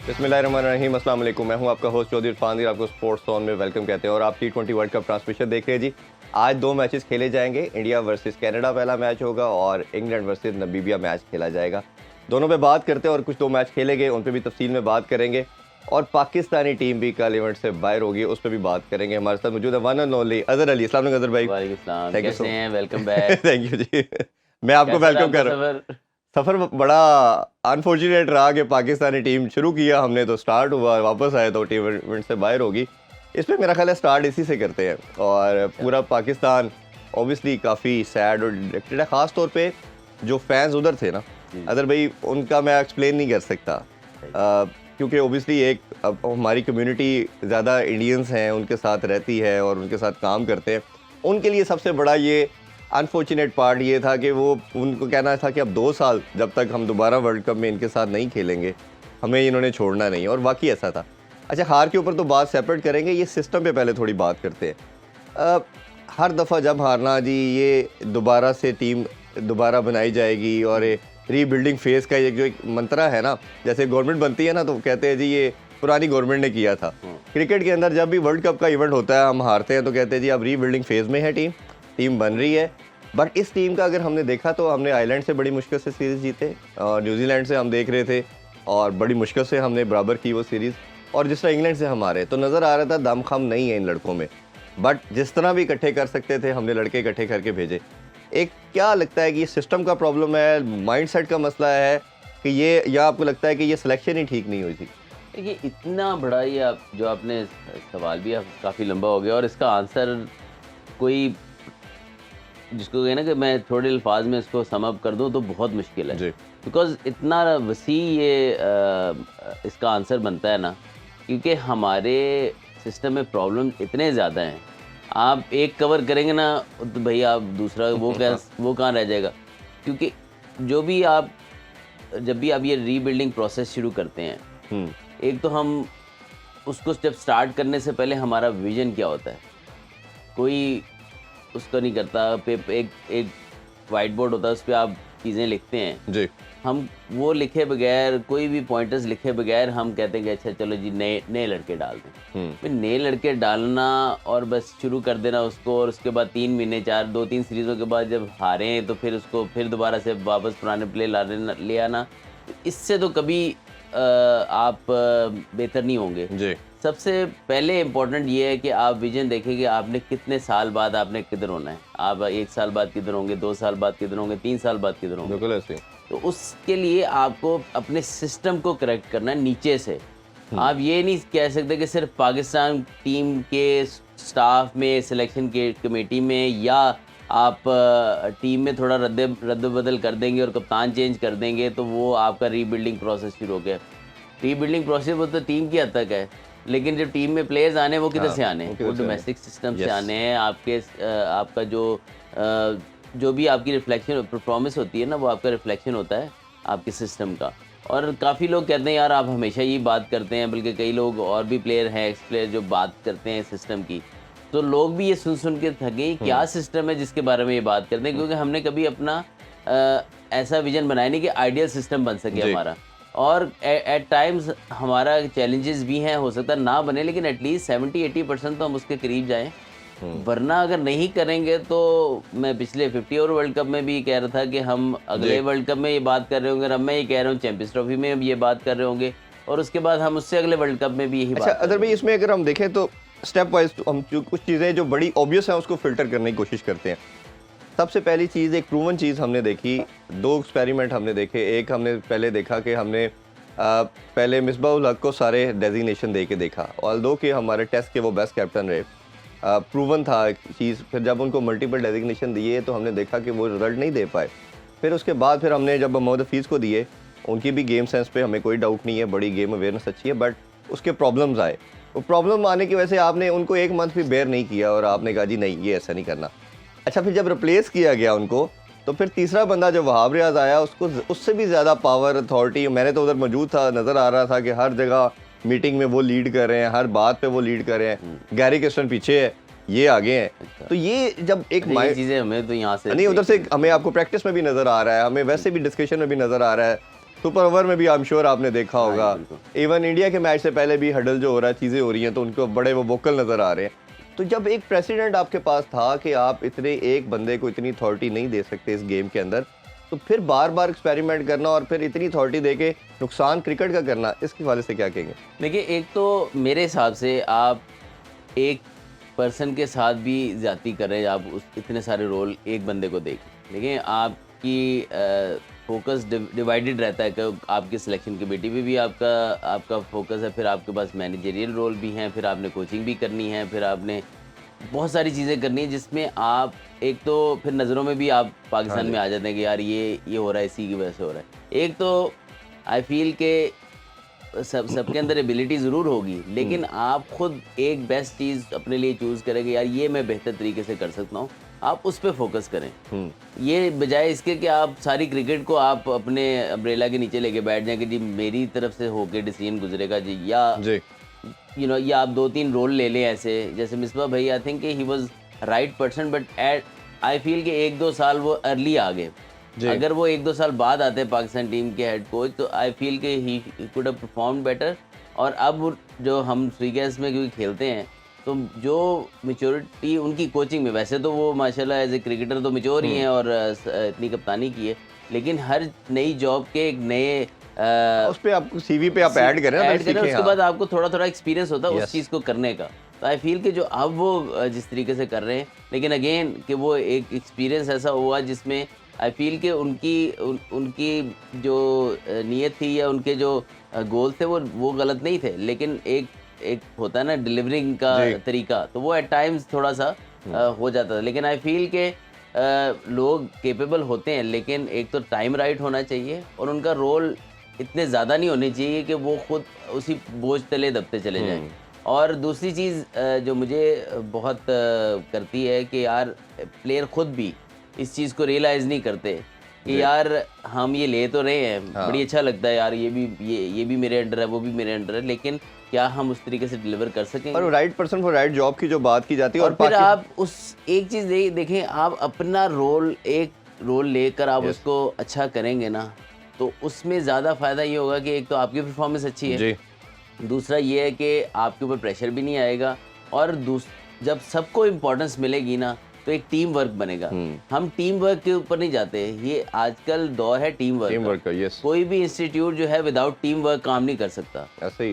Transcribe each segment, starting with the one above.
बिस्मिल्लाहिर्रहमानिर्रहीम, अस्सलाम वालेकुम। मैं हूं आपका होस्ट चौधरी इरफान, आपको स्पोर्ट्स जोन में वेलकम कहते हैं। और आप T20 वर्ल्ड कप ट्रांसमिशन देख रहे हैं जी। आज दो मैचेस खेले जाएंगे। इंडिया वर्सेस कनाडा पहला मैच होगा और इंग्लैंड वर्सेस नमीबिया मैच खेला जाएगा। दोनों पे बात करते हैं और कुछ दो मैच खेले गए उन पर भी तफसील में बात करेंगे। और पाकिस्तानी टीम भी कल इवेंट से बाहर होगी, उस पर भी बात करेंगे। हमारे साथ मौजूद है one and only Azhar Ali. अस्सलाम वालेकुम अजहर भाई। वालेकुम सलाम, थैंक यू कैसे हैं? Welcome so back. Thank you जी। मैं आपको कैसा रहा वेलकम आपका कर रहा हूँ। सफर? सफ़र बड़ा अनफॉर्चुनेट रहा कि पाकिस्तानी टीम शुरू किया हमने तो स्टार्ट हुआ, वापस आए तो टीम इवेंट से बाहर होगी। इस पे मेरा ख्याल है स्टार्ट इसी से करते हैं। और पूरा पाकिस्तान ऑब्वियसली काफ़ी सैड और डिस्ट्रैक्टेड है, ख़ास तौर पे जो फैंस उधर थे ना अदर भाई, उनका मैं एक्सप्लेन नहीं कर सकता। क्योंकि ओबियसली एक अब हमारी कम्युनिटी ज़्यादा इंडियंस हैं, उनके साथ रहती है और उनके साथ काम करते हैं। उनके लिए सबसे बड़ा ये अनफॉर्चुनेट पार्ट ये था कि वो उनको कहना था कि अब 2 साल जब तक हम दोबारा वर्ल्ड कप में इनके साथ नहीं खेलेंगे, हमें इन्होंने छोड़ना नहीं। और वाकई ऐसा था। अच्छा, हार के ऊपर तो बात सेपरेट करेंगे, ये सिस्टम पे पहले थोड़ी बात करते हैं। हर दफ़ा जब हारना जी, ये दोबारा से टीम दोबारा बनाई जाएगी और रीबिल्डिंग फेज़ का ये जो एक मंत्रा है ना, जैसे गवर्नमेंट बनती है ना तो कहते हैं जी ये पुरानी गवर्नमेंट ने किया था। क्रिकेट के अंदर जब भी वर्ल्ड कप का इवेंट होता है, हम हारते हैं तो कहते हैं जी अब रीबिल्डिंग फेज़ में है टीम बन रही है। बट इस टीम का अगर हमने देखा तो हमने आयरलैंड से बड़ी मुश्किल से सीरीज़ जीते और न्यूजीलैंड से हम देख रहे थे और बड़ी मुश्किल से हमने बराबर की वो सीरीज़। और जिस तरह इंग्लैंड से हमारे तो नज़र आ रहा था दमखम नहीं है इन लड़कों में। बट जिस तरह भी इकट्ठे कर सकते थे हमने लड़के इकट्ठे करके भेजे। एक क्या लगता है कि ये सिस्टम का प्रॉब्लम है, माइंडसेट का मसला है कि ये, या आपको लगता है कि ये सिलेक्शन ही ठीक नहीं हुई थी? देखिए, इतना बड़ा ये जो आपने सवाल भी काफ़ी लंबा हो गया और इसका आंसर कोई जिसको कहे ना कि मैं थोड़े अल्फाज में इसको सम अप कर दूं तो बहुत मुश्किल है। बिकॉज इतना वसी ये इसका आंसर बनता है ना, क्योंकि हमारे सिस्टम में प्रॉब्लम इतने ज़्यादा हैं। आप एक कवर करेंगे ना तो भाई आप दूसरा वो कहाँ रह जाएगा। क्योंकि जब भी आप ये रीबिल्डिंग प्रोसेस शुरू करते हैं, एक तो हम उसको जब स्टार्ट करने से पहले हमारा विजन क्या होता है, कोई उसको नहीं करता। एक वाइट बोर्ड होता है, उस पर आप चीज़ें लिखते हैं जी। हम वो लिखे बगैर, कोई भी पॉइंटर्स लिखे बगैर हम कहते हैं कि अच्छा चलो जी नए लड़के डाल दें। फिर नए लड़के डालना और बस शुरू कर देना उसको, और उसके बाद 3 महीने 2-3 सीरीज़ों के बाद जब हारें तो फिर उसको फिर दोबारा से वापस पुराने प्ले ले आना, इससे तो कभी आप बेहतर नहीं होंगे। जी। सबसे पहले इम्पोर्टेंट ये है कि आप विजन देखें कि आपने कितने साल बाद आपने किधर होना है। आप 1 साल बाद किधर होंगे, 2 साल बाद किधर होंगे, 3 साल बाद किधर होंगे। बिल्कुल ऐसे। तो उसके लिए आपको अपने सिस्टम को करेक्ट करना है नीचे से। आप ये नहीं कह सकते कि सिर्फ पाकिस्तान टीम के स्टाफ में, सिलेक्शन के कमेटी में, या आप टीम में थोड़ा रद्द-बदल कर देंगे और कप्तान चेंज कर देंगे तो वो आपका रीबिल्डिंग प्रोसेस शुरू हो गया। रीबिल्डिंग प्रोसेस वो तो टीम की हद तक है, लेकिन जब टीम में प्लेयर्स आने वो किधर से आने हैं? वो डोमेस्टिक सिस्टम से आने हैं। आपका जो भी आपकी रिफ्लेक्शन परफॉर्मेंस होती है ना, वो आपका रिफ्लेक्शन होता है आपके सिस्टम का। और काफ़ी लोग कहते हैं यार आप हमेशा ये बात करते हैं, बल्कि कई लोग और भी प्लेयर हैं, एक्स प्लेयर, जो बात करते हैं सिस्टम की, तो लोग भी ये सुन के थके क्या सिस्टम है जिसके बारे में ये बात करते हैं, क्योंकि हमने कभी अपना ऐसा विजन बनाया नहीं कि आइडियल सिस्टम बन सके हमारा। और एट टाइम्स हमारा चैलेंजेस भी हैं, हो सकता है ना बने, लेकिन एटलीस्ट 70-80% तो हम उसके करीब जाएं। वरना अगर नहीं करेंगे तो मैं पिछले 50 ओवर वर्ल्ड कप में भी कह रहा था कि हम अगले वर्ल्ड कप में ये बात कर रहे होंगे, अब मैं ये कह रहा हूँ चैंपियंस ट्रॉफी में ये बात कर रहे होंगे, और उसके बाद हम उससे अगले वर्ल्ड कप में भी यही बात। अदर भाई, इसमें अगर हम देखें तो स्टेप वाइज हम जो कुछ चीज़ें जो बड़ी ऑब्वियस हैं उसको फिल्टर करने की कोशिश करते हैं। सबसे पहली चीज़, एक प्रूवन चीज़ हमने देखी, 2 एक्सपेरिमेंट हमने देखे। एक हमने पहले देखा कि हमने पहले मिसबाह-उल हक को सारे डेजिग्नेशन दे के देखा, ऑल्दो कि हमारे टेस्ट के वो बेस्ट कैप्टन रहे, प्रूवन था चीज़। फिर जब उनको मल्टीपल डेजिग्नेशन दिए तो हमने देखा कि वो रिजल्ट नहीं दे पाए। फिर उसके बाद फिर हमने जब मोहम्मद हफीज़ को दिए, उनकी भी गेम सेंस पे हमें कोई डाउट नहीं है, बड़ी गेम अवेयरनेस अच्छी है, बट उसके प्रॉब्लम्स आए। वो प्रॉब्लम आने की वजह से आपने उनको 1 मंथ भी बेयर नहीं किया और आपने कहा जी नहीं, ये ऐसा नहीं करना। अच्छा, फिर जब रिप्लेस किया गया उनको, तो फिर तीसरा बंदा जो वहाब रियाज आया, उसको उससे भी ज़्यादा पावर, अथॉरिटी, मैंने तो उधर मौजूद था, नज़र आ रहा था कि हर जगह मीटिंग में वो लीड कर रहे हैं, हर बात पे वो लीड कर रहे हैं। गैरी किस्टन पीछे है, ये आगे हैं। तो ये जब एक चीज़ें हमें तो यहाँ से नहीं, उधर से हमें आपको प्रैक्टिस में भी नज़र आ रहा है, हमें वैसे भी डिस्कशन में भी नज़र आ रहा है सुपर ओवर में भी आई एम श्योर आपने देखा होगा, इवन इंडिया के मैच से पहले भी हडल जो हो रहा है, चीज़ें हो रही हैं, तो उनको बड़े वो वोकल नज़र आ रहे हैं। तो जब एक प्रेसिडेंट आपके पास था कि आप इतने एक बंदे को इतनी अथॉरिटी नहीं दे सकते इस गेम के अंदर, तो फिर बार बार एक्सपेरिमेंट करना और फिर इतनी अथॉरिटी दे के नुकसान क्रिकेट का करना, इसके हवाले से क्या कहेंगे? देखिए, एक तो मेरे हिसाब से आप एक पर्सन के साथ भी ज़्यादती कर रहे हैं, आप उस इतने सारे रोल एक बंदे को देखें। देखिए, आपकी फोकस डिवाइडेड रहता है कि आपकी सिलेक्शन कमेटी पे भी आपका फोकस है, फिर आपके पास मैनेजरियल रोल भी हैं, फिर आपने कोचिंग भी करनी है, फिर आपने बहुत सारी चीज़ें करनी है, जिसमें आप एक तो फिर नज़रों में भी आप पाकिस्तान में आ जाते हैं कि यार ये हो रहा है, इसी की वजह से हो रहा है। एक तो आई फील के सबके अंदर एबिलिटी ज़रूर होगी, लेकिन आप खुद एक बेस्ट चीज़ अपने लिए चूज़ करेंगे, यार ये मैं बेहतर तरीके से कर सकता हूँ, आप उस पर फोकस करें। ये बजाय इसके कि आप सारी क्रिकेट को आप अपने अम्ब्रेला के नीचे लेके बैठ जाएं कि जी मेरी तरफ से होके डिसीजन गुजरेगा जी, या या आप 2-3 रोल ले लें ऐसे, जैसे मिसबा भाई, I think he was right person, but at I feel कि 1-2 साल वो अर्ली आ गए। अगर वो 1-2 साल बाद आते हैं पाकिस्तान टीम के हेड कोच, तो आई फील कि he could have perform better. और अब जो हम स्वीगेस में क्योंकि खेलते हैं, तो जो मैच्योरिटी उनकी कोचिंग में, वैसे तो वो माशाल्लाह एज ए क्रिकेटर तो मैच्योर ही हैं और इतनी कप्तानी की है, लेकिन हर नई जॉब के एक नए उस पे आपको सीवी पे आप ऐड करें, उसके बाद आपको थोड़ा थोड़ा एक्सपीरियंस होता है उस चीज़ को करने का। तो आई फील कि जो अब वो जिस तरीके से कर रहे हैं, लेकिन अगेन कि वो एक एक्सपीरियंस ऐसा हुआ जिसमें आई फील कि उनकी जो नीयत थी या उनके जो गोल थे वो गलत नहीं थे, लेकिन एक होता है ना डिलीवरिंग का तरीका, तो वो एट टाइम्स थोड़ा सा हो जाता था। लेकिन आई फील के लोग केपेबल होते हैं, लेकिन एक तो टाइम राइट होना चाहिए और उनका रोल इतने ज़्यादा नहीं होने चाहिए कि वो खुद उसी बोझ तले दबते चले जाएं। और दूसरी चीज़ जो मुझे बहुत करती है कि यार प्लेयर खुद भी इस चीज़ को रियलाइज़ नहीं करते कि यार हम ये ले तो रहे हैं, बड़ी अच्छा लगता है यार, ये भी मेरे अंडर है, वो भी मेरे अंडर है, लेकिन क्या हम उस तरीके से डिलीवर कर सकें? और right person for right job की जो बात की जाती है, और फिर आप उस एक चीज़ देखें, आप अपना एक रोल लेकर आप उसको अच्छा करेंगे ना, तो उसमें ज़्यादा फ़ायदा ये होगा कि एक तो आपकी परफॉर्मेंस अच्छी है, दूसरा ये है कि आपके ऊपर प्रेशर भी नहीं आएगा, और जब सबको इम्पोर्टेंस मिलेगी ना, तो एक टीम वर्क बनेगा। हम टीम वर्क के ऊपर नहीं जाते, ये आजकल दौर है टीम वर्क का। कोई भी इंस्टीट्यूट जो है विदाउट टीम वर्क काम नहीं कर सकता।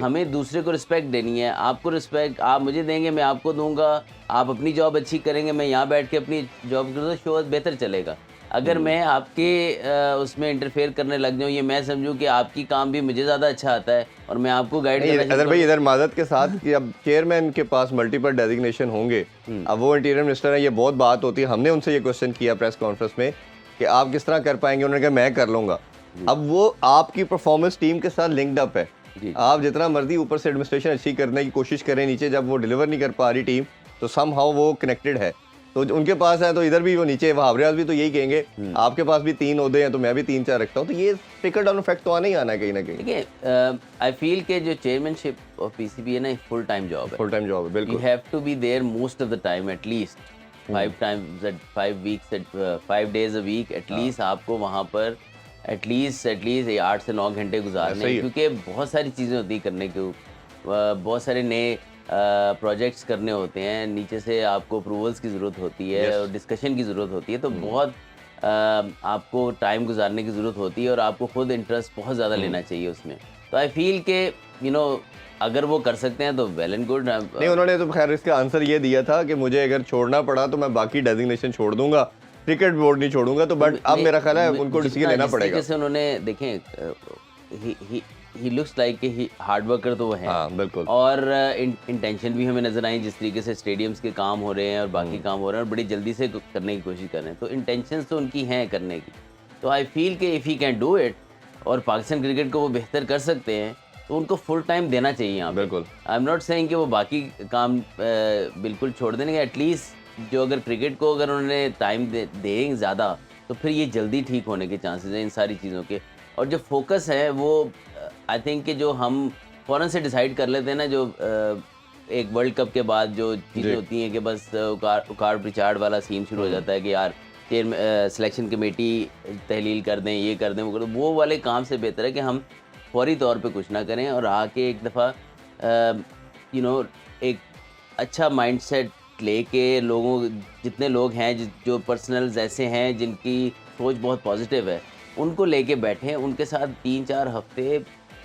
हमें दूसरे को रिस्पेक्ट देनी है, आपको रिस्पेक्ट आप मुझे देंगे, मैं आपको दूंगा, आप अपनी जॉब अच्छी करेंगे, मैं यहाँ बैठ के अपनी जॉब करूँ, तो शो बेहतर चलेगा। अगर मैं आपके उसमें इंटरफेयर करने लग जाऊँ, ये मैं समझूँ कि आपकी काम भी मुझे ज़्यादा अच्छा आता है और मैं आपको गाइड करना अदर भाई इधर माजत के साथ कि अब चेयरमैन के पास मल्टीपल डेजिग्नेशन होंगे, अब वो इंटीरियर मिनिस्टर है, ये बहुत बात होती है। हमने उनसे ये क्वेश्चन किया प्रेस कॉन्फ्रेंस में कि आप किस तरह कर पाएंगे, उन्होंने कहा मैं कर लूँगा। अब वो आपकी परफॉर्मेंस टीम के साथ लिंक्ड अप है, आप जितना मर्जी ऊपर से एडमिनिस्ट्रेशन अच्छी करने की कोशिश करें, नीचे जब वो डिलीवर नहीं कर पा रही टीम, तो समहाउ वो कनेक्टेड है। तो उनके पास है तो इधर भी वो नीचे, वहावरियाज भी तो यही कहेंगे, आपके पास भी 3 ओहदे हैं तो मैं भी 3-4 रखता हूँ, तो ये ट्रिकल डाउन इफेक्ट तो आना ही आना है कहीं ना कहीं। देखिए, आई फील के जो चेयरमैनशिप ऑफ पीसीबी है ना, फुल टाइम जॉब है। फुल टाइम जॉब है, बिल्कुल। You have to be there most of the time, at least 5 days a week at least आपको वहाँ पर एटलीस्ट 8 से 9 घंटे गुजारने, क्योंकि बहुत सारी चीज़ें होती करने के, बहुत सारे नए प्रोजेक्ट्स करने होते हैं, नीचे से आपको अप्रूवल्स की ज़रूरत होती है और डिस्कशन की ज़रूरत होती है, तो बहुत आपको टाइम गुजारने की ज़रूरत होती है और आपको खुद इंटरेस्ट बहुत ज़्यादा लेना चाहिए उसमें। तो आई फील के अगर वो कर सकते हैं तो वेल एंड गुड। नहीं, उन्होंने तो खैर इसका आंसर ये दिया था कि मुझे अगर छोड़ना पड़ा तो मैं बाकी डेजिग्नेशन छोड़ दूंगा, क्रिकेट बोर्ड नहीं छोड़ूंगा, तो बट अब मेरा ख्याल है उनको डिसीजन लेना पड़ेगा। जैसे उन्होंने देखें, ही लुक्स लाइक कि ही हार्ड वर्कर तो वो है, बिल्कुल, और इंटेंशन भी हमें नजर आई, जिस तरीके से स्टेडियम्स के काम हो रहे हैं और बाकी काम हो रहे हैं और बड़ी जल्दी से करने की कोशिश कर रहे हैं, तो इंटेंशंस तो उनकी हैं करने की। तो आई फील कि if he can do it और पाकिस्तान क्रिकेट को वो बेहतर कर सकते हैं, तो उनको फुल टाइम देना चाहिए यहाँ। बिल्कुल, आई एम नॉट सेइंग कि वो बाकी काम बिल्कुल छोड़ देंगे, एटलीस्ट जो अगर क्रिकेट को अगर उन्होंने टाइम देंगे ज़्यादा, तो फिर ये जल्दी ठीक होने के चांसेस हैं इन सारी चीज़ों के। और जो फोकस है वो आई थिंक कि जो हम फ़ौरन से डिसाइड कर लेते हैं ना, जो एक वर्ल्ड कप के बाद जो चीज़ें होती हैं कि बस उखाड़ पिछाड़ वाला सीन शुरू हो जाता है कि यार सिलेक्शन कमेटी तहलील कर दें, ये कर दें, वो कर दें, वो वाले काम से बेहतर है कि हम फौरी तौर पे कुछ ना करें और आके एक दफ़ा एक अच्छा माइंडसेट लेके लोगों, जितने लोग हैं जो पर्सनल्स ऐसे हैं जिनकी सोच बहुत पॉजिटिव है, उनको लेके बैठें, उनके साथ 3-4 हफ्ते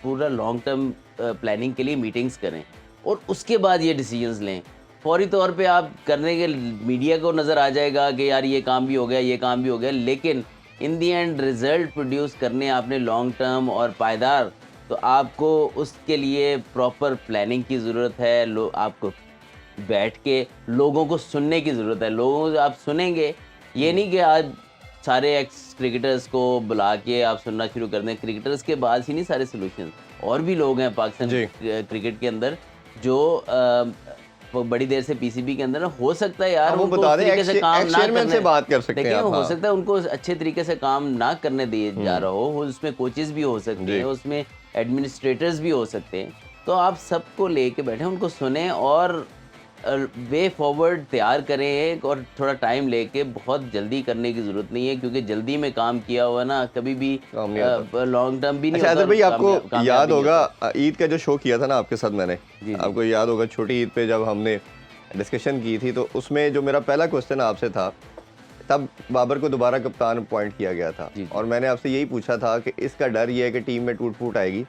पूरा लॉन्ग टर्म प्लानिंग के लिए मीटिंग्स करें और उसके बाद ये डिसीजंस लें। फौरी तौर पे आप करने के मीडिया को नज़र आ जाएगा कि यार ये काम भी हो गया, ये काम भी हो गया, लेकिन इन दी एंड रिज़ल्ट प्रोड्यूस करने आपने लॉन्ग टर्म और पायदार, तो आपको उसके लिए प्रॉपर प्लानिंग की ज़रूरत है। आपको बैठ के लोगों को सुनने की ज़रूरत है। लोगों को आप सुनेंगे, ये नहीं कि आज सारे एक्स क्रिकेटर्स को बुला के आप सुनना शुरू कर दें। क्रिकेटर्स के बाद ही नहीं सारे सॉल्यूशन, और भी लोग हैं पाकिस्तान क्रिकेट के अंदर जो वो बड़ी देर से पीसीबी के अंदर ना, हो सकता है यार वो उनको बता उस दें, तरीके से काम ना करने, से बात कर सकते हैं आप, हो सकता है उनको अच्छे तरीके से काम ना करने दिए जा रहा हो, उसमें कोचेस भी हो सकते हैं, उसमें एडमिनिस्ट्रेटर्स भी हो सकते हैं। तो आप सबको लेके बैठे, उनको सुने और वे फॉरवर्ड तैयार करें और थोड़ा टाइम लेके, बहुत जल्दी करने की ज़रूरत नहीं है, क्योंकि जल्दी में काम किया हुआ ना कभी भी लॉन्ग टर्म भी नहीं होता। होता। भाई आपको याद होगा ईद का जो शो किया था ना आपके साथ मैंने, आपको याद होगा छोटी ईद पे जब हमने डिस्कशन की थी, तो उसमें जो मेरा पहला क्वेश्चन आपसे था, तब बाबर को दोबारा कप्तान अपॉइंट किया गया था और मैंने आपसे यही पूछा था कि इसका डर ये है कि टीम में टूट फूट आएगी,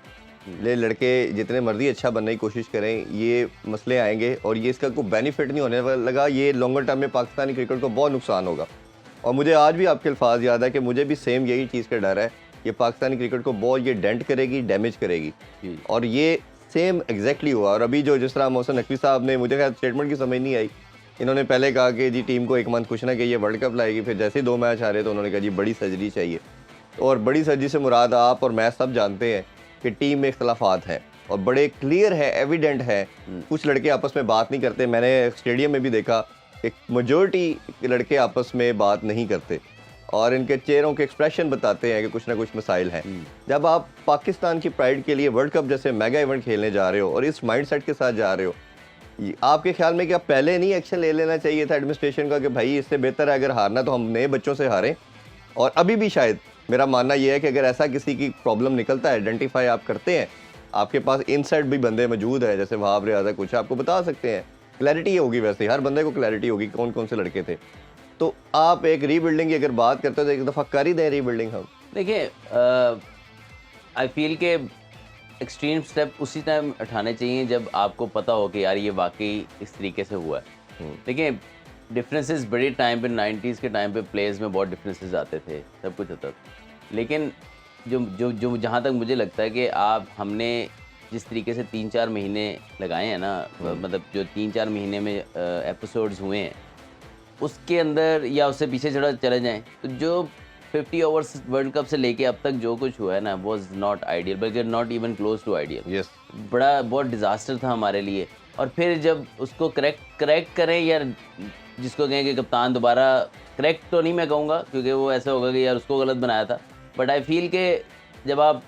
ले लड़के जितने मर्जी अच्छा बनने की कोशिश करें, ये मसले आएंगे और ये इसका कोई बेनिफिट नहीं होने लगा, ये लॉन्गर टर्म में पाकिस्तानी क्रिकेट को बहुत नुकसान होगा। और मुझे आज भी आपके अल्फाज याद है कि मुझे भी सेम यही चीज़ का डर है, ये पाकिस्तानी क्रिकेट को बहुत ये डेंट करेगी, डैमेज करेगी, और ये सेम एग्जैक्टली हुआ। और अभी जो जिस तरह मोहसिन नकवी साहब ने, मुझे खैर स्टेटमेंट की समझ नहीं आई, इन्होंने पहले कहा कि जी टीम को एक मंथ खुश ना कि ये वर्ल्ड कप लाएगी, फिर जैसे ही 2 मैच आ रहे तो उन्होंने कहा जी बड़ी सर्जरी चाहिए। और बड़ी सर्जरी से मुराद आप और मैं सब जानते हैं कि टीम में इख्तलाफात हैं और बड़े क्लियर है, एविडेंट है, कुछ लड़के आपस में बात नहीं करते। मैंने स्टेडियम में भी देखा कि मेजॉरिटी लड़के आपस में बात नहीं करते और इनके चेहरों के एक्सप्रेशन बताते हैं कि कुछ ना कुछ मसाइल हैं। जब आप पाकिस्तान की प्राइड के लिए वर्ल्ड कप जैसे मेगा इवेंट खेलने जा रहे हो और इस माइंडसेट के साथ जा रहे हो, आपके ख्याल में क्या पहले नहीं एक्शन ले लेना चाहिए था एडमिनिस्ट्रेशन का कि भाई इससे बेहतर है अगर हारना तो हम नए बच्चों से हारें? और अभी भी शायद मेरा मानना यह है कि अगर ऐसा किसी की प्रॉब्लम निकलता है, आइडेंटिफाई आप करते हैं, आपके पास इनसाइड भी बंदे मौजूद है, जैसे वहाब रियाज है, कुछ आपको बता सकते हैं, क्लैरिटी होगी, वैसे हर बंदे को क्लैरिटी होगी कौन कौन से लड़के थे। तो आप एक रीबिल्डिंग की अगर बात करते हो तो एक दफ़ा कर ही दें रीबिल्डिंग हम। देखिए, आई फील के एक्सट्रीम स्टेप उसी टाइम उठाने चाहिए जब आपको पता हो कि यार ये वाकई इस तरीके से हुआ है। देखिए, डिफरेंसेस बड़े टाइम पे 90s के टाइम पे प्लेयर्स में बहुत डिफरेंसेस आते थे, सब कुछ होता था, लेकिन जो जो जो जहाँ तक मुझे लगता है कि हमने जिस तरीके से 3-4 महीने लगाए हैं ना, मतलब जो 3-4 महीने में एपिसोड्स हुए हैं, उसके अंदर या उससे पीछे चले जाएं तो जो 50 ओवर्स वर्ल्ड कप से लेके अब तक जो कुछ हुआ है ना, वॉज नॉट आइडियल, बल्कि not even close to ideal. बहुत डिज़ास्टर था हमारे लिए। और फिर जब उसको करेक्ट करें, या जिसको कहें कि कप्तान दोबारा, करेक्ट तो नहीं मैं कहूँगा क्योंकि वो ऐसा होगा कि यार उसको गलत बनाया था, बट आई फील के जब आप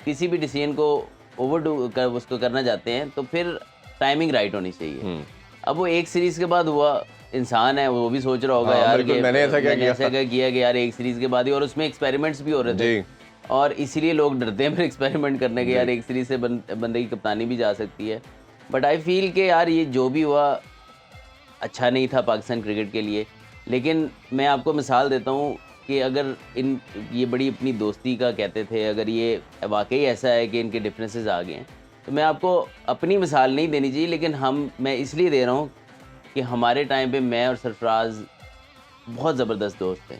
किसी भी डिसीजन को उसको करना चाहते हैं तो फिर टाइमिंग राइट होनी चाहिए। अब वो एक सीरीज़ के बाद हुआ, इंसान है वो भी सोच रहा होगा यार कि मैंने ऐसा क्या किया कि यार एक सीरीज़ के बाद ही, और उसमें एक्सपेरिमेंट्स भी हो रहे थे और इसीलिए लोग डरते हैं फिर एक्सपेरिमेंट करने के, यार एक सीरीज़ से बंदे की कप्तानी भी जा सकती है। बट आई फील के यार ये जो भी हुआ अच्छा नहीं था पाकिस्तान क्रिकेट के लिए। लेकिन मैं आपको मिसाल देता हूँ कि अगर ये बड़ी अपनी दोस्ती का कहते थे, अगर ये वाकई ऐसा है कि इनके डिफरेंसेस आ गए हैं, तो मैं आपको अपनी मिसाल नहीं देनी चाहिए, लेकिन मैं इसलिए दे रहा हूँ कि हमारे टाइम पे मैं और सरफराज बहुत ज़बरदस्त दोस्त थे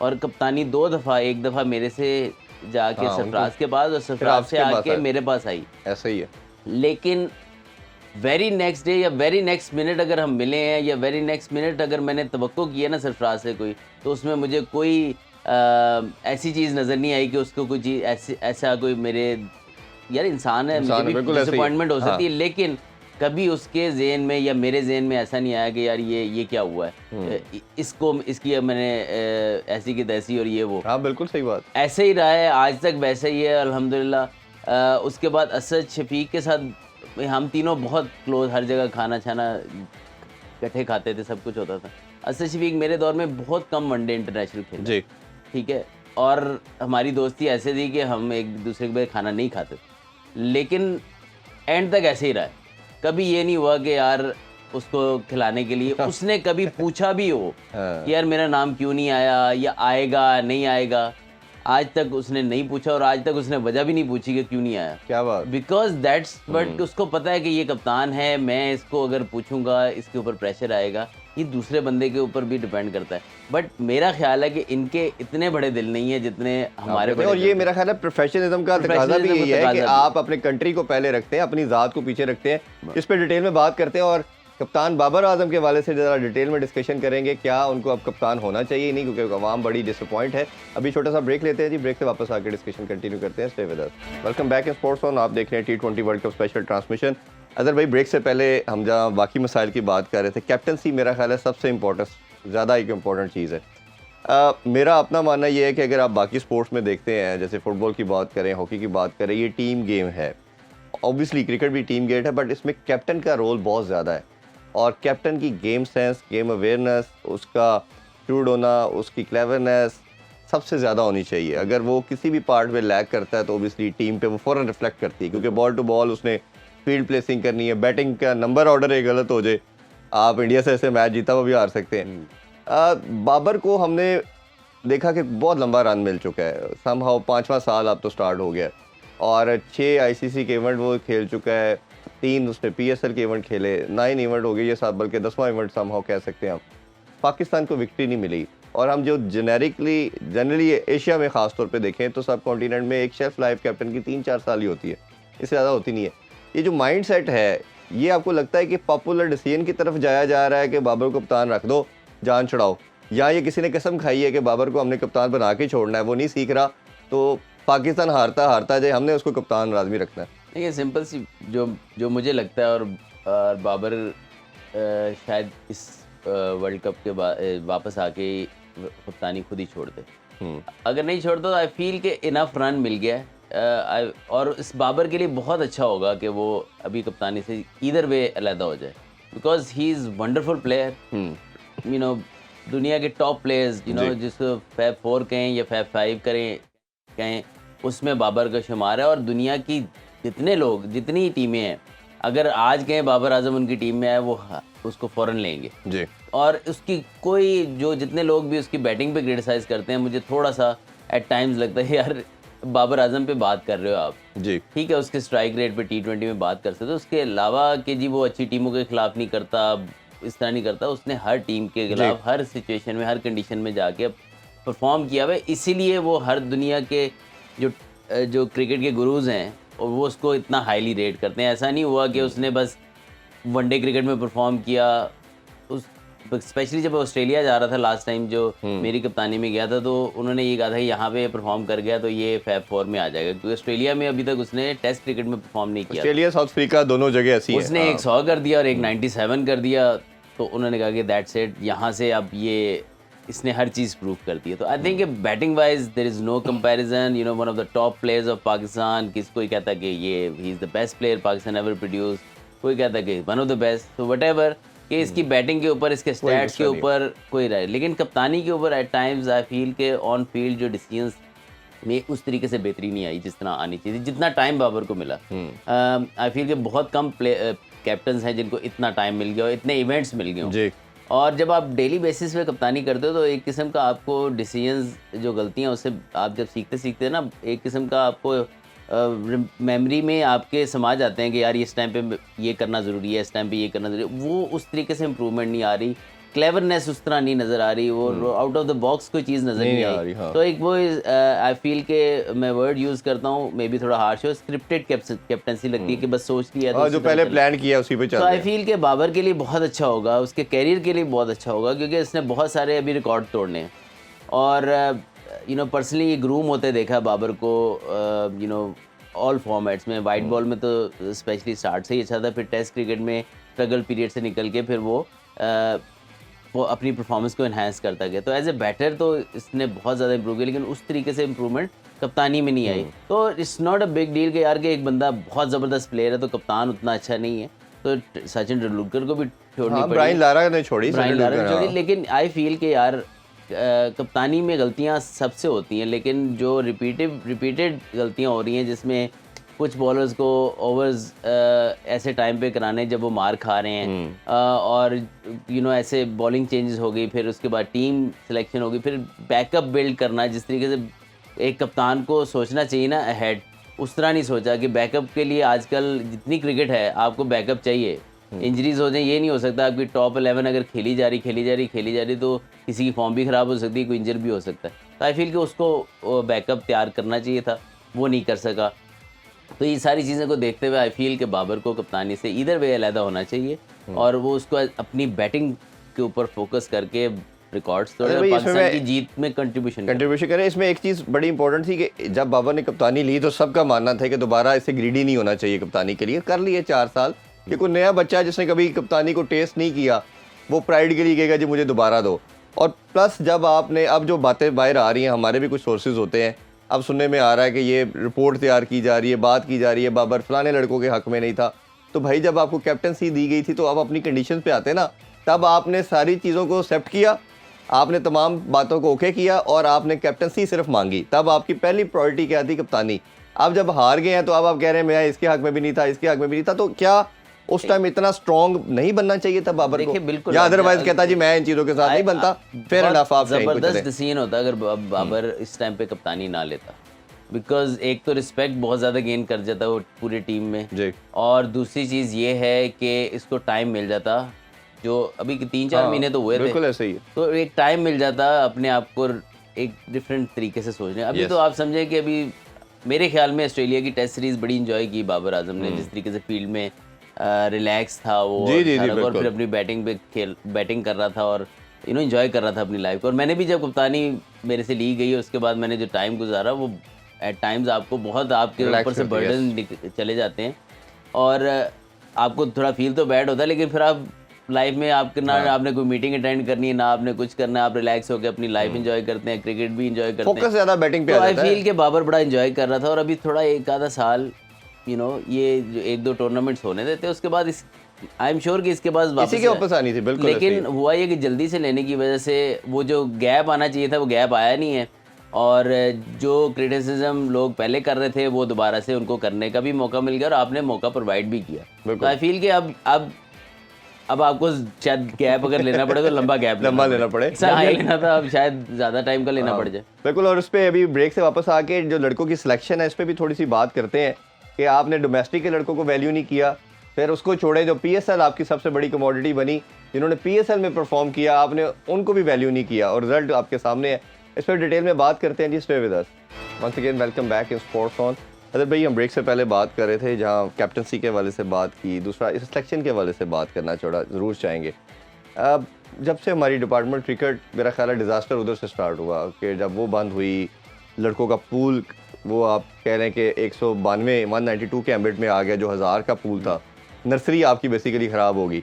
और कप्तानी 2 दफ़ा, एक दफ़ा मेरे से जाके सरफराज के पास और सरफराज से आके मेरे पास आई, ऐसा ही है। लेकिन वेरी नेक्स्ट डे या वेरी नेक्स्ट मिनट अगर हम मिले हैं या वेरी नेक्स्ट मिनट अगर मैंने तवक्को किया ना सरफराज से कोई, तो उसमें मुझे कोई ऐसी चीज़ नज़र नहीं आई कि उसको कोई चीज़ ऐसा कोई मेरे, यार इंसान है, मुझे भी डिसअपॉइंटमेंट हो सकती है, लेकिन कभी उसके ज़हन में या मेरे ज़हन में ऐसा नहीं आया कि यार ये क्या हुआ है, इसकी मैंने ऐसी की तैसी और ये वो। हाँ बिल्कुल सही बात, ऐसे ही रहा है आज तक, वैसे ही है अल्हम्दुलिल्लाह। उसके बाद असद शफीक के साथ हम तीनों बहुत क्लोज, हर जगह खाना छाना इकट्ठे खाते थे, सब कुछ होता था। असद शफीक मेरे दौर में बहुत कम वनडे इंटरनेशनल खेले, जी ठीक है, और हमारी दोस्ती ऐसे थी कि हम एक दूसरे के खाना नहीं खाते, लेकिन एंड तक ऐसे ही रहा है। कभी ये नहीं हुआ कि यार उसको खिलाने के लिए उसने कभी पूछा भी हो कि यार मेरा नाम क्यों नहीं आया या आएगा नहीं आएगा, आज तक उसने नहीं पूछा और आज तक उसने वजह भी नहीं पूछी कि क्यों नहीं आया। क्या बात। बिकॉज दैट्स बट उसको पता है कि ये कप्तान है, मैं इसको अगर पूछूंगा इसके ऊपर प्रेशर आएगा, ये दूसरे बंदे के ऊपर भी डिपेंड करता है। बट मेरा ख्याल है कि इनके इतने बड़े दिल नहीं है जितने हमारे बड़े और दिल ये हैं। मेरा ख्याल है प्रोफेशनलिज्म का तकाजा भी यही है कि तकाजा भी। आप अपने कंट्री को पहले रखते हैं, अपनी ज़ात को पीछे रखते हैं। इस पर डिटेल में बात करते हैं और कप्तान बाबर आजम के वाले से ज़रा डिटेल में डिस्कशन करेंगे, क्या उनको अब कप्तान होना चाहिए नहीं, क्योंकि अवाम बड़ी डिसअपॉइंट है। अभी छोटा सा ब्रेक लेते हैं जी, ब्रेक से वापस आकर डिस्कशन कंटिन्यू करते हैं। Stay with us. Welcome back in sports on. आप देख रहे हैं T20 world cup special transmission. Other भाई, ब्रेक से पहले हम जहाँ बाकी मसाइल की बात कर रहे थे, कैप्टनसी मेरा ख्याल है सबसे ज़्यादा एक इम्पॉर्टेंट चीज़ है। मेरा अपना मानना ये है कि अगर आप बाकी स्पोर्ट्स में देखते हैं, जैसे फुटबॉल की बात करें, हॉकी की बात करें, ये टीम गेम है। ऑब्वियसली क्रिकेट भी टीम गेम है, बट इसमें कैप्टन का रोल बहुत ज़्यादा है और कैप्टन की गेम सेंस, गेम अवेयरनेस, उसका शूड होना, उसकी क्लेवरनेस सबसे ज़्यादा होनी चाहिए। अगर वो किसी भी पार्ट में लैग करता है तो ऑब्वियसली टीम पे वो फ़ौरन रिफ्लेक्ट करती है, क्योंकि बॉल टू बॉल उसने फील्ड प्लेसिंग करनी है। बैटिंग का नंबर ऑर्डर एक गलत हो जाए, आप इंडिया से ऐसे मैच जीता हुआ भी हार सकते हैं। बाबर को हमने देखा कि बहुत लंबा रन मिल चुका है, समहाउ 5वां साल अब तो स्टार्ट हो गया और 6 ICC के इवेंट वो खेल चुका है, 3 उसने PSL के इवेंट खेले, 9 इवेंट हो गए ये साथ, बल्कि 10वां इवेंट समहाउ कह सकते हैं आप। पाकिस्तान को विक्ट्री नहीं मिली और हम जो जनरली एशिया में ख़ास तौर पे देखें तो सब कॉन्टिनेंट में एक शेल्फ लाइफ कैप्टन की 3-4 साल ही होती है, इससे ज़्यादा होती नहीं है। ये जो माइंड सेट है, ये आपको लगता है कि पॉपुलर डिसीजन की तरफ जाया जा रहा है कि बाबर को कप्तान रख दो, जान छुड़ाओ, या ये किसी ने कसम खाई है कि बाबर को हमने कप्तान बना के छोड़ना है, वो नहीं सीख रहा तो पाकिस्तान हारता जाए, हमने उसको कप्तान लाजमी रखना है? देखिए सिंपल सी जो मुझे लगता है, और बाबर शायद इस वर्ल्ड कप के बाद वापस आके कप्तानी खुद ही छोड़ दे। अगर नहीं छोड़ता तो आई फील के इनफ रन मिल गया है, और इस बाबर के लिए बहुत अच्छा होगा कि वो अभी कप्तानी से ईदर वे अलहदा हो जाए, because he is wonderful player. You know, दुनिया के टॉप प्लेयर्स, यू नो, जिसको फैब 4 कहें या फैब 5 कहें, उसमें बाबर का शुमार है। और दुनिया की जितनी टीमें हैं, अगर आज कहें बाबर आजम उनकी टीम में है, वो उसको फ़ौरन लेंगे जी। और उसकी कोई जितने लोग भी उसकी बैटिंग पे क्रिटिसाइज़ करते हैं, मुझे थोड़ा सा एट टाइम्स लगता है यार बाबर आजम पे बात कर रहे हो आप जी। ठीक है, उसके स्ट्राइक रेट पे T20 में बात कर सकते हो, उसके अलावा कि जी वो अच्छी टीमों के खिलाफ नहीं करता, इस तरह नहीं करता, उसने हर टीम के खिलाफ हर सिचुएशन में, हर कंडीशन में जाके परफॉर्म किया हुआ है। इसीलिए वो हर दुनिया के जो क्रिकेट के गुरूज हैं और वो उसको इतना हाईली रेट करते हैं। ऐसा नहीं हुआ कि उसने बस वनडे क्रिकेट में परफॉर्म किया, स्पेशली जब ऑस्ट्रेलिया जा रहा था लास्ट टाइम, जो मेरी कप्तानी में गया था, तो उन्होंने ये कहा था कि यहाँ पे परफॉर्म कर गया तो ये फैब 4 में आ जाएगा, क्योंकि ऑस्ट्रेलिया में अभी तक उसने टेस्ट क्रिकेट में परफॉर्म नहीं किया। ऑस्ट्रेलिया साउथ अफ्रीका दोनों जगह ऐसी है। उसने एक 100 कर दिया और एक 97 कर दिया, तो उन्होंने कहा कि दैट्स इट, यहाँ से अब ये इसने हर चीज़ प्रूव कर दी है। तो I think batting wise there is no comparison. You know, one of the top players of Pakistan, कोई कहता कि ये he is the best player Pakistan ever produce, कोई कहता कि वन ऑफ द बेस्ट, तो वट एवर, कि इसकी बैटिंग के ऊपर, इसके स्टैट्स के ऊपर कोई राय, लेकिन कप्तानी के ऊपर एट टाइम्स आई फील के ऑन फील्ड जो डिसीजंस में उस तरीके से बेहतरी नहीं आई जिस तरह आनी चाहिए, जितना टाइम बाबर को मिला। आई फील के बहुत कम कैप्टन्स हैं जिनको इतना टाइम मिल गया और इतने इवेंट्स मिल गए हों। और जब आप डेली बेसिस पे कप्तानी करते हो तो एक किस्म का आपको डिसीजंस, जो गलतियां, उससे आप जब सीखते ना, एक किस्म का आपको मेमोरी में आपके समा जाते हैं कि यार इस टाइम पे ये करना ज़रूरी है, इस टाइम पे ये करना ज़रूरी है। वो उस तरीके से इम्प्रूवमेंट नहीं आ रही, क्लेवरनेस उस तरह नहीं नज़र आ रही, वो आउट ऑफ द बॉक्स कोई चीज़ नज़र नहीं आ रही। हाँ। तो एक वो आई फील के मैं वर्ड यूज़ करता हूँ, मे बी थोड़ा हार्श हो, स्क्रिप्टेड कैप्टनसी लगती है कि बस सोच लिया तो जो पहले प्लान किया उसी पे चल। तो आई फील के बाबर के लिए बहुत अच्छा होगा, उसके कैरियर के लिए बहुत अच्छा होगा, क्योंकि इसने बहुत सारे अभी रिकॉर्ड तोड़ने हैं। और यू नो, पर्सनली ग्रूम होते देखा बाबर को, यू नो, ऑल फॉर्मेट्स में, वाइट बॉल में तो स्पेशली स्टार्ट से ही अच्छा था, फिर टेस्ट क्रिकेट में स्ट्रगल पीरियड से निकल के फिर वो अपनी परफॉर्मेंस को इन्हांस करता गया। तो एज ए बैटर तो इसने बहुत ज़्यादा इंप्रूव किया, लेकिन उस तरीके से इंप्रूवमेंट कप्तानी में नहीं आई। तो it's not a big deal कि यार कि एक बंदा बहुत ज़बरदस्त प्लेयर है तो कप्तान उतना अच्छा नहीं है। तो सचिन तेंदुलकर को भी छोड़नी पड़ी, ब्रायन लारा ने छोड़ी, ब्रायन सचिन लारा ने तेंदुलकर, छोड़ी। लेकिन आई फील कि यार कप्तानी में गलतियां सबसे होती हैं, लेकिन जो रिपीटेड गलतियां हो रही हैं जिसमें कुछ बॉलर्स को ओवर्स ऐसे टाइम पे कराने जब वो मार खा रहे हैं, और ऐसे बॉलिंग चेंजेस हो गई, फिर उसके बाद टीम सिलेक्शन हो गई, फिर बैकअप बिल्ड करना, जिस तरीके से एक कप्तान को सोचना चाहिए ना अहेड, उस तरह नहीं सोचा कि बैकअप के लिए आजकल जितनी क्रिकेट है आपको बैकअप चाहिए। इंजरीज हो जाए, ये नहीं हो सकता आपकी टॉप 11 अगर खेली जा रही तो किसी की फॉर्म भी ख़राब हो सकती है, कोई इंजर भी हो सकता है। तो आई फील कि उसको बैकअप तैयार करना चाहिए था, वो नहीं कर सका। तो ये सारी चीज़ें को देखते हुए आई फील कि बाबर को कप्तानी से इधर वे अलहदा होना चाहिए, और वो उसको अपनी बैटिंग के ऊपर फोकस करके रिकॉर्ड्स तोड़े और पाकिस्तान की जीत में कंट्रीब्यूशन करें। इसमें एक चीज़ बड़ी इंपॉर्टेंट थी कि जब बाबर ने कप्तानी ली तो सबका मानना था कि दोबारा इसे ग्रीडी नहीं होना चाहिए कप्तानी के लिए। कर लिए 4 साल, कि कोई नया बच्चा जिसने कभी कप्तानी को टेस्ट नहीं किया वो प्राइड के लिए कहेगा जी मुझे दोबारा दो। और प्लस जब आपने, अब जो बातें बाहर आ रही हैं, हमारे भी कुछ सोर्सेज होते हैं, अब सुनने में आ रहा है कि ये रिपोर्ट तैयार की जा रही है, बात की जा रही है बाबर फलाने लड़कों के हक में नहीं था। तो भाई जब आपको कैप्टनसी दी गई थी तो आप अपनी कंडीशन पे आते ना, तब आपने सारी चीज़ों को एक्सेप्ट किया, आपने तमाम बातों को ओके किया और आपने कैप्टनसी सिर्फ मांगी। तब आपकी पहली प्रायोरिटी क्या थी? कप्तानी। अब जब हार गए हैं तो अब आप कह रहे हैं मैं इसके हक में भी नहीं था, इसके हक में भी नहीं था। तो क्या उस टाइम इतना स्ट्रॉन्ग नहीं बनना चाहिए था बाबर को? बिल्कुल, या अदरवाइज कहता जी मैं इन चीज़ों के साथ नहीं बनता, फेयर एनफ आप जबरदस्त डिसीजन होता अगर बाबर इस टाइम पे कप्तानी ना लेता, बिकॉज एक तो रिस्पेक्ट बहुत ज़्यादा गेन कर जाता वो पूरी टीम में जी, और दूसरी चीज़ ये है कि इसको टाइम मिल जाता, जो अभी 3-4 महीने तो हुए थे, बिल्कुल ऐसे ही है। तो एक टाइम मिल जाता अपने आप को एक डिफरेंट तरीके से सोचने। अभी तो आप समझे कि अभी मेरे ख्याल में ऑस्ट्रेलिया की टेस्ट सीरीज बड़ी इंजॉय की बाबर आजम ने, जिस तरीके से फील्ड में रिलैक्स था वो, और फिर अपनी बैटिंग कर रहा था और एंजॉय कर रहा था अपनी लाइफ को। और मैंने भी जब कप्तानी मेरे से ली गई उसके बाद मैंने जो टाइम गुजारा वो एट टाइम्स आपको बहुत आपके ऊपर से बर्डन चले जाते हैं और आपको थोड़ा फील तो बैड होता है, लेकिन फिर आप लाइफ में आपके ना आपने कोई मीटिंग अटेंड करनी है ना आपने कुछ करना है, आप रिलैक्स होकर अपनी लाइफ एंजॉय करते हैं, क्रिकेट भी एंजॉय करते हैं, फोकस ज़्यादा बैटिंग पे आ जाता है। आई फील के बाबर बड़ा एंजॉय कर रहा था और अभी थोड़ा एक आधा साल ये जो 1-2 टूर्नामेंट्स होने देते उसके बाद आई एम श्योर कि इसके बाद वापस आनी थी। बिल्कुल, लेकिन हुआ ये कि जल्दी से लेने की वजह से वो जो गैप आना चाहिए था वो गैप आया नहीं है, और जो क्रिटिसिज्म लोग पहले कर रहे थे वो दोबारा से उनको करने का भी मौका मिल गया और आपने मौका प्रोवाइड भी किया। तो आई फील कि अब आपको शायद गैप अगर लेना पड़े तो लंबा गैप लेना पड़े, लेना था, अब शायद ज़्यादा टाइम का लेना पड़ जाए। बिल्कुल। और उस पर अभी ब्रेक से वापस आके जो लड़कों की सिलेक्शन है इस पर भी थोड़ी सी बात करते हैं कि आपने डोमेस्टिक के लड़कों को वैल्यू नहीं किया, फिर उसको छोड़े जो पीएसएल आपकी सबसे बड़ी कमोडिटी बनी, जिन्होंने पीएसएल में परफॉर्म किया आपने उनको भी वैल्यू नहीं किया और रिजल्ट आपके सामने है। इस पर डिटेल में बात करते हैं जी। Stay with us once again, welcome back in sports on. Other भाई हम ब्रेक से पहले बात कर रहे थे जहाँ कैप्टनसी के हवाले से बात की, दूसरा इस सिलेक्शन के हवाले से बात करना छोड़ा ज़रूर चाहेंगे। जब से हमारी डिपार्टमेंट क्रिकेट मेरा ख्याल है डिज़ास्टर उधर से स्टार्ट हुआ कि जब वो बंद हुई, लड़कों का पूल वो आप कह रहे हैं कि 192 के एम्बिट में आ गया, जो 1000 का पूल था, नर्सरी आपकी बेसिकली ख़राब होगी,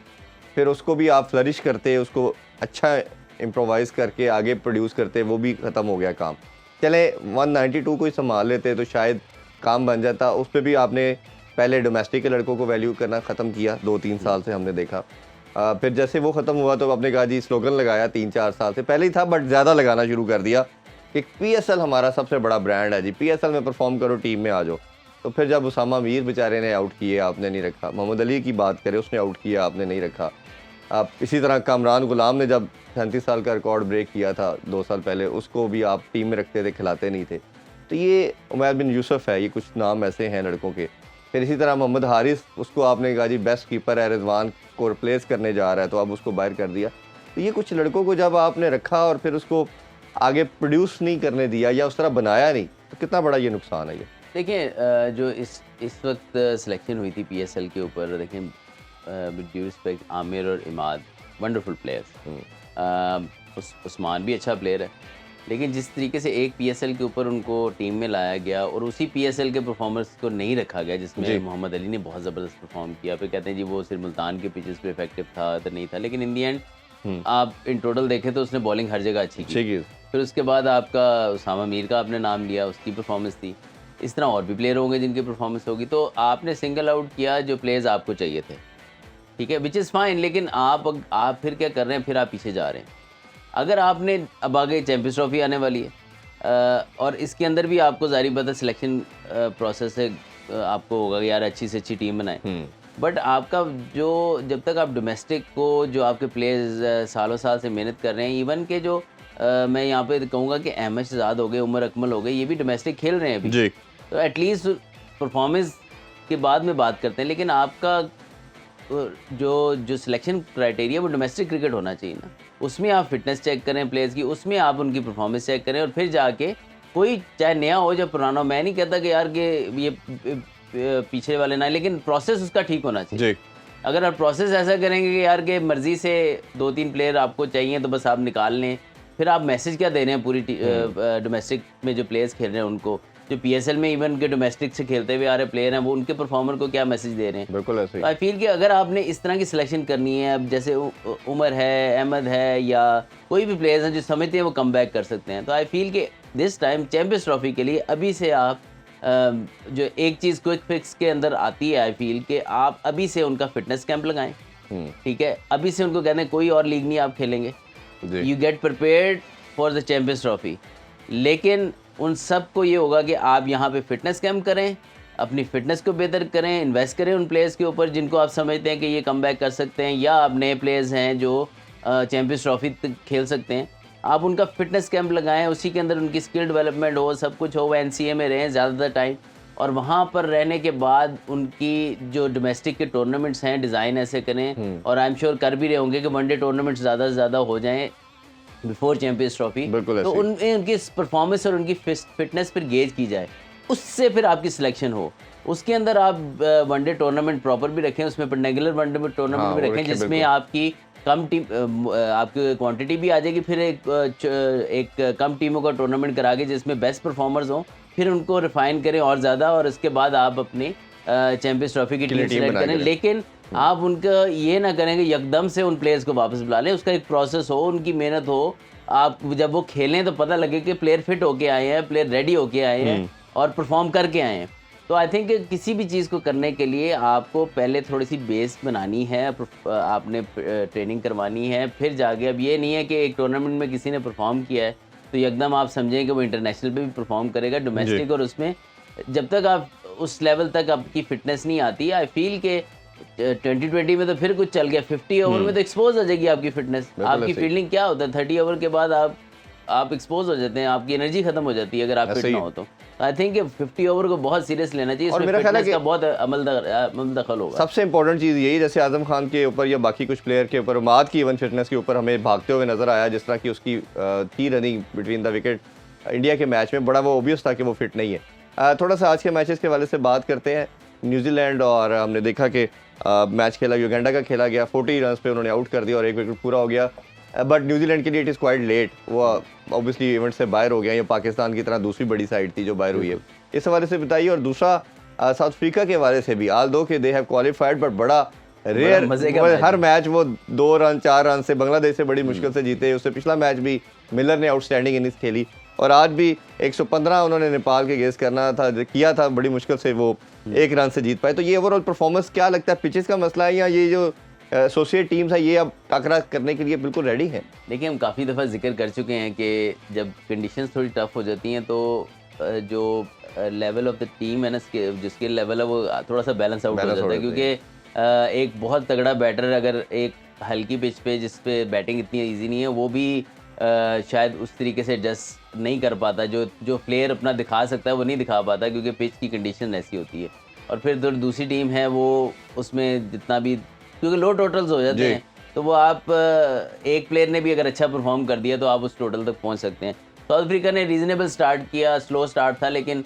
फिर उसको भी आप फ्लरिश करते, उसको अच्छा इम्प्रोवाइज़ करके आगे प्रोड्यूस करते, वो भी ख़त्म हो गया काम। चले 192 को ही संभाल लेते तो शायद काम बन जाता। उस पर भी आपने पहले डोमेस्टिक के लड़कों को वैल्यू करना ख़त्म किया, 2-3 साल से हमने देखा। फिर जैसे वो ख़त्म हुआ तो आपने कहा जी स्लोगन लगाया 3-4 साल से पहले ही था बट ज़्यादा लगाना शुरू कर दिया कि पीएसएल हमारा सबसे बड़ा ब्रांड है जी, पीएसएल में परफॉर्म करो, टीम में आ जाओ। तो फिर जब उसामा मीर बेचारे ने आउट किए आपने नहीं रखा, मोहम्मद अली की बात करें उसने आउट किया आपने नहीं रखा। आप इसी तरह कामरान गुलाम ने जब 37 साल का रिकॉर्ड ब्रेक किया था 2 साल पहले, उसको भी आप टीम में रखते थे, खिलाते नहीं थे। तो ये उमैर बिन यूसुफ है, ये कुछ नाम ऐसे हैं लड़कों के। फिर इसी तरह मोहम्मद हारिस, उसको आपने कहा जी बेस्ट कीपर है, रिजवान को रिप्लेस करने जा रहा है तो अब उसको बाहर कर दिया। तो ये कुछ लड़कों को जब आपने रखा और फिर उसको आगे प्रोड्यूस नहीं करने दिया या उस तरह बनाया नहीं, तो कितना बड़ा ये नुकसान है ये। देखिए जो इस वक्त सिलेक्शन हुई थी पीएसएल के ऊपर, देखें विद ड्यू रिस्पेक्ट आमिर और इमाद वंडरफुल प्लेयर्स, उस्मान भी अच्छा प्लेयर है, लेकिन जिस तरीके से एक पीएसएल के ऊपर उनको टीम में लाया गया और उसी पीएसएल के परफॉर्मर्स को नहीं रखा गया जिसमें मोहम्मद अली ने बहुत ज़बरदस्त परफॉर्म किया। फिर कहते हैं जी वो सिर्फ मुल्तान के पिचेस पे इफेक्टिव था तो नहीं था, लेकिन इन दी एंड आप इन टोटल देखें तो उसने बॉलिंग हर जगह अच्छी की। फिर उसके बाद आपका उसामा मीर का आपने नाम लिया, उसकी परफॉर्मेंस थी। इस तरह और भी प्लेयर होंगे जिनकी परफॉर्मेंस होगी, तो आपने सिंगल आउट किया जो प्लेयर्स आपको चाहिए थे। ठीक है, विच इज़ फाइन। लेकिन आप फिर क्या कर रहे हैं, फिर आप पीछे जा रहे हैं। अगर आपने अब आगे चैंपियंस ट्रॉफी आने वाली है और इसके अंदर भी आपको ज़ाहिर बात है सिलेक्शन प्रोसेस से आपको होगा कि यार अच्छी से अच्छी टीम बनाएं। बट आपका जो जब तक आप डोमेस्टिक को जो आपके प्लेयर्स सालों साल से मेहनत कर रहे हैं, इवन के जो मैं यहाँ पे कहूँगा कि अहमद शहजाद हो गए, उमर अकमल हो गए, ये भी डोमेस्टिक खेल रहे हैं अभी जी। तो एटलीस्ट परफॉर्मेंस के बाद में बात करते हैं। लेकिन आपका जो सिलेक्शन क्राइटेरिया वो डोमेस्टिक क्रिकेट होना चाहिए ना, उसमें आप फिटनेस चेक करें प्लेयर्स की, उसमें आप उनकी परफॉर्मेंस चेक करें और फिर जाके कोई चाहे नया हो या पुराना हो, मैं नहीं कहता कि यार कि ये पीछे वाले ना, लेकिन प्रोसेस उसका ठीक होना चाहिए। जी। अगर आप प्रोसेस ऐसा करेंगे कि यार के मर्जी से 2-3 प्लेयर आपको चाहिए तो बस आप निकाल लें, फिर आप मैसेज क्या दे रहे हैं पूरी डोमेस्टिक में जो प्लेयर्स खेल रहे हैं उनको, जो पीएसएल में इवन के डोमेस्टिक से खेलते हुए आ रहे प्लेयर हैं, वो उनके परफॉर्मर को क्या मैसेज दे रहे हैं। बिल्कुल ऐसे ही। आई फील कि अगर आपने इस तरह की सिलेक्शन करनी है, अब जैसे उमर है, अहमद है या कोई भी प्लेयर्स हैं जो समझते हैं वो कम बैक कर सकते हैं, तो आई फील कि दिस टाइम चैंपियंस ट्रॉफी के लिए अभी से आप जो एक चीज़ क्विक फिक्स के अंदर आती है, आई फील कि आप अभी से उनका फिटनेस कैंप लगाएं। ठीक है, अभी से उनको कहते हैं कोई और लीग नहीं आप खेलेंगे, you get prepared for the champions trophy. लेकिन उन सब को ये होगा कि आप यहाँ पे फिटनेस कैंप करें, अपनी फिटनेस को बेहतर करें, इन्वेस्ट करें उन प्लेयर्स के ऊपर जिनको आप समझते हैं कि ये कम बैक कर सकते हैं, या आप नए प्लेयर्स हैं जो चैंपियंस ट्रॉफी तक खेल सकते हैं, आप उनका फिटनेस कैंप लगाएं, उसी के अंदर उनकी स्किल डेवलपमेंट हो, सब कुछ हो, वो एनसीए में रहें ज़्यादातर टाइम, और वहाँ पर रहने के बाद उनकी जो डोमेस्टिक के टूर्नामेंट्स हैं डिज़ाइन ऐसे करें, और आई एम श्योर कर भी रहे होंगे कि वनडे टूर्नामेंट्स ज़्यादा से ज़्यादा हो जाएँ बिफोर चैंपियंस ट्रॉफी, तो उनमें उनकी परफॉर्मेंस और उनकी फिटनेस फिर गेज की जाए, उससे फिर आपकी सिलेक्शन हो। उसके अंदर आप वनडे टूर्नामेंट प्रॉपर भी रखें, उसमें पर्टिकुलर वनडे टूर्नामेंट भी रखें जिसमें आपकी कम टीम आपकी क्वांटिटी भी आ जाएगी, फिर एक कम टीमों का टूर्नामेंट करा के जिसमें बेस्ट परफॉर्मर्स हों, फिर उनको रिफाइन करें और ज़्यादा, और उसके बाद आप अपनी चैंपियंस ट्रॉफी की टीम सेलेक्ट करें। लेकिन आप उनका ये ना करें कि यकदम से उन प्लेयर्स को वापस बुला लें, उसका एक प्रोसेस हो, उनकी मेहनत हो, आप जब वो खेलें तो पता लगे कि प्लेयर फिट होके आए हैं, प्लेयर रेडी होके आए हैं और परफॉर्म करके आए हैं। तो आई थिंक किसी भी चीज़ को करने के लिए आपको पहले थोड़ी सी बेस बनानी है, आपने ट्रेनिंग करवानी है, फिर जाके अब ये नहीं है कि एक टूर्नामेंट में किसी ने परफॉर्म किया है तो एकदम आप समझें कि वो इंटरनेशनल पे भी परफॉर्म करेगा, डोमेस्टिक, और उसमें जब तक आप उस लेवल तक आपकी फिटनेस नहीं आती, आई फील के 2020 में तो फिर कुछ चल गया, 50 ओवर में तो एक्सपोज हो जाएगी आपकी फिटनेस, आपकी फील्डिंग क्या होता है 30 ओवर के बाद आप एक्सपोज हो जाते हैं, आपकी एनर्जी खत्म हो जाती है अगर आप फिट ना हो तो। आई थिंक 50 ओवर को बहुत सीरियस लेना चाहिए, और मेरा ख्याल है कि बहुत अमल दखल होगा। सबसे इंपॉर्टेंट चीज़ यही, जैसे आजम खान के ऊपर या बाकी कुछ प्लेयर के ऊपर, माद की इवन फिटनेस के ऊपर हमें भागते हुए नजर आया, जिस तरह की उसकी थी running between the wicket India के मैच में, बड़ा वो ऑब्वियस था कि वो फिट नहीं है। थोड़ा सा आज के मैचेस के वाले से बात करते हैं। न्यूजीलैंड, और हमने देखा कि मैच खेला, युगांडा का खेला गया, 40 रन पे उन्होंने आउट कर दिया और एक विकेट पूरा हो गया। बट न्यूजीलैंड के लिए इट इज़ क्वाइट लेट, वो ऑब्वियसली इवेंट से बाहर हो गया, ये पाकिस्तान की तरह दूसरी बड़ी साइड थी जो बाहर हुई है, इस हवाले से बताइए। और दूसरा साउथ अफ्रीका के हवाले से भी, आल दो के दे हैव क्वालिफाइड, बट बड़ा रेयर, हर मैच वो 2 रन 4 रन से बांग्लादेश से बड़ी मुश्किल से जीते। उससे पिछला मैच भी मिलर ने आउटस्टैंडिंग इनिंग्स खेली, और आज भी 115 उन्होंने नेपाल के गेस करना था, किया था, बड़ी मुश्किल से वो 1 रन से जीत पाए। तो ये ओवरऑल परफॉर्मेंस क्या लगता है, पिचेस का मसला है या ये जो एसोसिएट टीम्स है ये अब टकरा करने के लिए बिल्कुल रेडी है? देखिए, हम काफ़ी दफ़ा जिक्र कर चुके हैं कि जब कंडीशंस थोड़ी टफ हो जाती हैं तो जो लेवल ऑफ द टीम है ना, जो स्किल लेवल है वो थोड़ा सा बैलेंस आउट हो जाता है, क्योंकि एक बहुत तगड़ा बैटर अगर एक हल्की पिच पे जिस पे बैटिंग इतनी ईजी नहीं है, वो भी शायद उस तरीके से एडजस्ट नहीं कर पाता, जो प्लेयर अपना दिखा सकता है वो नहीं दिखा पाता, क्योंकि पिच की कंडीशन ऐसी होती है। और फिर जो दूसरी टीम है वो उसमें जितना भी, क्योंकि लो टोटल्स हो जाते हैं, तो वो आप एक प्लेयर ने भी अगर अच्छा परफॉर्म कर दिया तो आप उस टोटल तक पहुंच सकते हैं। साउथ अफ्रीका ने रीजनेबल स्टार्ट किया, स्लो स्टार्ट था, लेकिन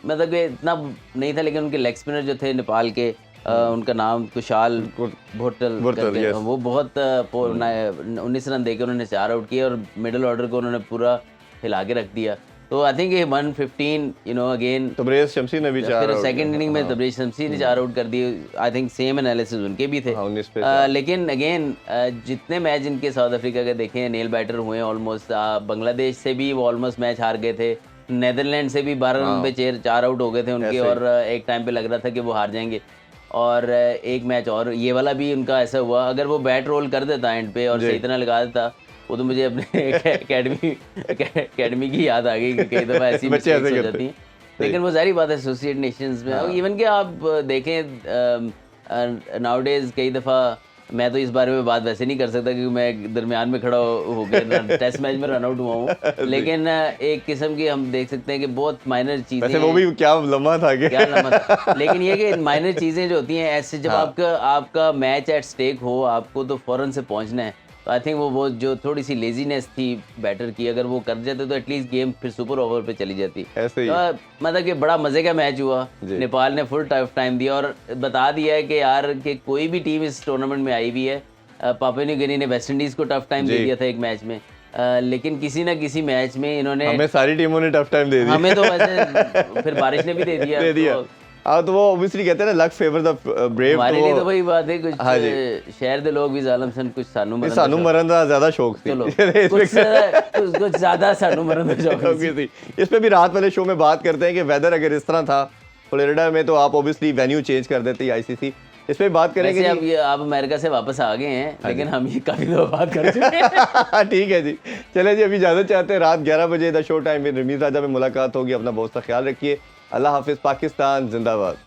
मतलब कि इतना नहीं था, लेकिन उनके लेग स्पिनर जो थे नेपाल के, उनका नाम कुशाल भोटल, वो बहुत 19 रन देकर उन्होंने 4 आउट किए और मिडिल ऑर्डर को उन्होंने पूरा हिला के रख दिया। तो आई थिंक 115 अगेन तबरेज़ शमसी ने भी 4 आउट, सेकंड इनिंग में तबरेज़ शमसी ने 4 आउट कर दिए। आई थिंक सेम एनालिसिस उनके भी थे। लेकिन अगेन जितने मैच इनके साउथ अफ्रीका के देखे, नेल बैटर हुए ऑलमोस्ट, बांग्लादेश से भी वो ऑलमोस्ट मैच हार गए थे, नेदरलैंड से भी 12 रन पे 4 आउट हो गए थे उनके, और एक टाइम पे लग रहा था कि वो हार जाएंगे। और एक मैच और ये वाला भी उनका ऐसा हुआ, अगर वो बैट रोल कर देता एंड पे और सही तरह लगा देता, वो तो मुझे अपने एकेडमी की याद आ गई कि कई दफ़ा ऐसी बच्चे ऐसे मिस्टेक्स हो करते जाती हैं। लेकिन वो जाहिर बात है एसोसिएट नेशंस में, इवन कि आप देखें नाउडेज कई दफ़ा, मैं तो इस बारे में बात वैसे नहीं कर सकता क्योंकि मैं दरमियान में खड़ा हो गया टेस्ट मैच में रन आउट हुआ हूँ, लेकिन एक किस्म की हम देख सकते हैं कि बहुत माइनर चीज़ें, वैसे वो भी क्या लम्हा था कि क्या लम्हा था, लेकिन ये कि माइनर चीज़ें जो होती हैं ऐसे, जब आपका मैच एट स्टेक हो, आपको तो फ़ौरन से पहुंचना है, तो आई थिंक वो जो थोड़ी सी लेजीनेस थी बैटर की, अगर वो कर जाते तो एटलीस्ट गेम फिर सुपर ओवर पे चली जाती। ऐसे ही तो मतलब कि बड़ा मज़े का मैच हुआ, नेपाल ने फुल टाइम दिया और बता दिया है कि यार कि कोई भी टीम इस टूर्नामेंट में आई हुई है, पापुआ न्यू गिनी ने वेस्ट इंडीज़ को टफ टाइम दे दिया था एक मैच में, लेकिन किसी ना किसी मैच में इन्होंने, हमें सारी टीमों ने टफ टाइम दे दिया, हमें तो वैसे फिर बारिश ने भी दे दिया। तो वो ऑब्वियसली कहते हैं ना, लक फेवर द ब्रेव। हमारे लिए तो वही बात है, कुछ शहर के लोग भी जालम सन, कुछ सानू मरन का ज्यादा शौक थी, चलो कुछ ज्यादा सानू मरन का शौक थी। इस पे भी रात वाले शो में बात करते हैं कि वेदर अगर इस तरह था फ्लोरिडा में तो आप ऑब्वियसली वेन्यू चेंज कर देती आईसीसी। इस पे बात करेंगे। अब ये आप अमेरिका से वापस आ गए हैं, लेकिन हम ये काफी दफा बात कर चुके हैं। ठीक है जी, चले जी, अभी इजाजत चाहते हैं। रात 11 बजे द शो टाइम में रमीज राजा में मुलाकात होगी। अपना बहुत सा ख्याल रखिए। अल्लाह हाफिज। पाकिस्तान जिंदाबाद।